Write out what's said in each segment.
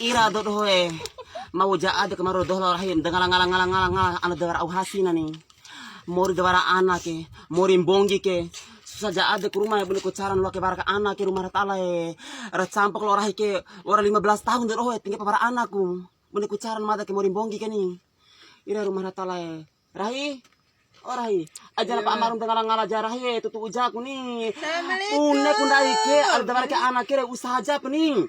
Ira do dohe. Mau jaad kemaro doh rahim dengan ngalang ana dawara au hasina ni. Mori dawara anak ke, mori bongi ke. Susah jaad ke rumah bune ko caran lo ke baraka anak ke rumah tala ra campok lo rahi ke ora 15 tahun do dohe tinggal para anakku. Bune ko caran mada ke mori bongi ke ni. Ira rumah tala Rahi. Oh Rahi, aja pa amarum dengan ngala jarahi tutu ujaku ni. Une kundai ke ada dawara ke anak ke usaha aja ni.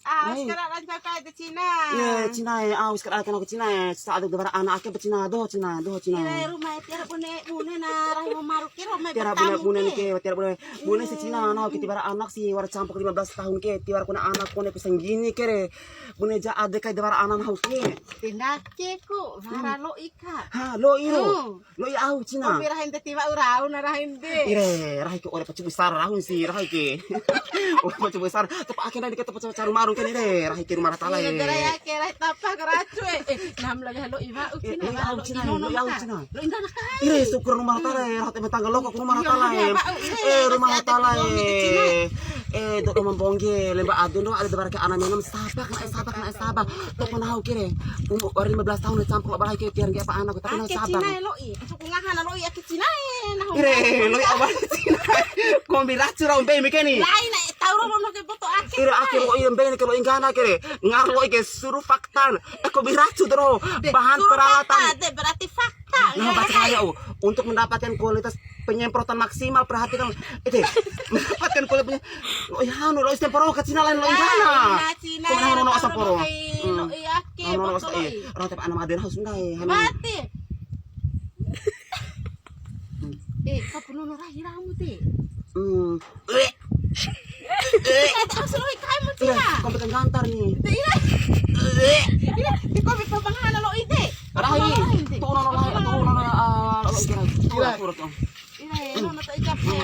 Sekarang lancar kaya di Cina. Iya, Cina ya. Sekarang kan ke Cina ya. Saat ada dawara anak ke Cina doh Cina. Iya, rumah tiara bune na rahi mamaruk ke rumah tiara bune ke tiara bune si Cina nah kita bara anak si war campur 15 tahun ke tiara kuna anak kuna pesang gini kere. Bune ja ada kai dawara anak hau ke. Tindak ceku, vara lo ika. Ha, lo iro. Lo i au Cina. Opi rahin te tiba urau na rahin de. Ire, rahi ke ore pacu besar rahun si rahi ke. Ore pacu besar, tepa akhirnya dikata pacu caru maru kan ire, rahi ke rumah tala Iya, dara ya ke rahi tapa keracu nam lagi halo iba ukina au Cina, lo i au Cina. Lo indana kai. Ire syukur rumah tala rahi tangga lo ke rumah tala rumah tala do membongge lemba adun do ada dawara ke anak minum sabak na sabak. To pun hau kire. Umur 15 tahun campur barai ke tiar ge apa anak tapi na sabak. Cina lo i, sukungahan lo i ke Cina na. Ire, lo abang Cina. Kombira cura umbe mikeni. Lain na tauro mo ke boto ake. Ire akhir lo umbe ni kalau ingana kire. Ngar lo ke suruh faktan. Kombira cudro bahan peralatan. Ada berarti fakta. Nah, baca aja untuk mendapatkan kualitas penyemprotan maksimal perhatikan itu mendapatkan kualitas lo ihanu lo istemporo ke Cina lain lo ingana. Cina. Kok hanu no asaporo. Lo iyake boto lo i. Orang tep anak maden haus ndai. Mati. Kau penuh rahi ramu te. Tak usah loi kai mo Cina. Kompeten gantar nih. Di kau bisa bangana lo ide. Rahi, tuh Ina no tak ijap. No.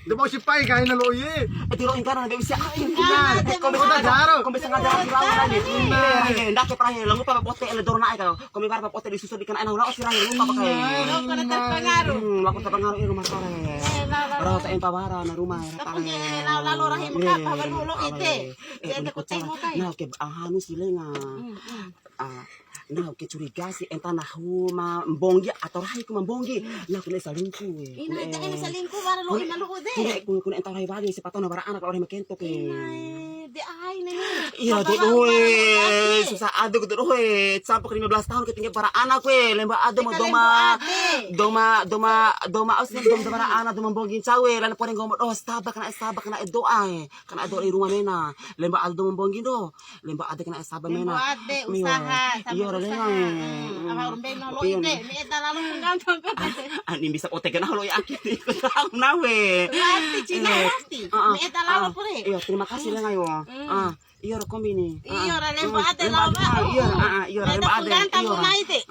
Dia mau sipai kain lo ye. Tiro ingkana na bisa. Kau bisa jaro. Kau bisa ngajar di lawan lagi. Ndak ke prahe, langu pa pote ele dorna ay ka. Kau bar pa pote di susu di kana na si rahe lupa pa kay. Lo kana terpengaruh. Laku terpengaruh ini rumah tare. Rata en pawara na rumah Tapi lalu rahim ka baru lo ide. Jadi ko temo kai. Nah, ke ahanu silenga. Nah, ke curiga si entah nahu mbonggi atau rahi ku mbonggi. Nah, kena salingku. Ina jangan salingku baru lo ina lo ide. Kun entah rahi bali sepatu na bara anak orang makentok Di ai nani. Iya do susah aduk do sampai 15 tahun ketinggal para anak lemba ado mo doma ausnya dom para anak doma mbonggi cawe lan poreng gomot sabak na doa kana ado di rumah mena lemba ado mbonggi do lemba ado kana sabak mena Ade usaha iya sama usaha. Ama urbe no lo ide. Mi eta lalu ngantong ko. ani bisa pote kana lo yakin ko nawe Lati Cina lati. Mi eta lalu pure. iya terima kasih lah ngayo iya rekombi ni Iya ora lembo ate lawa. iya lemba ade Gantang mo na ite.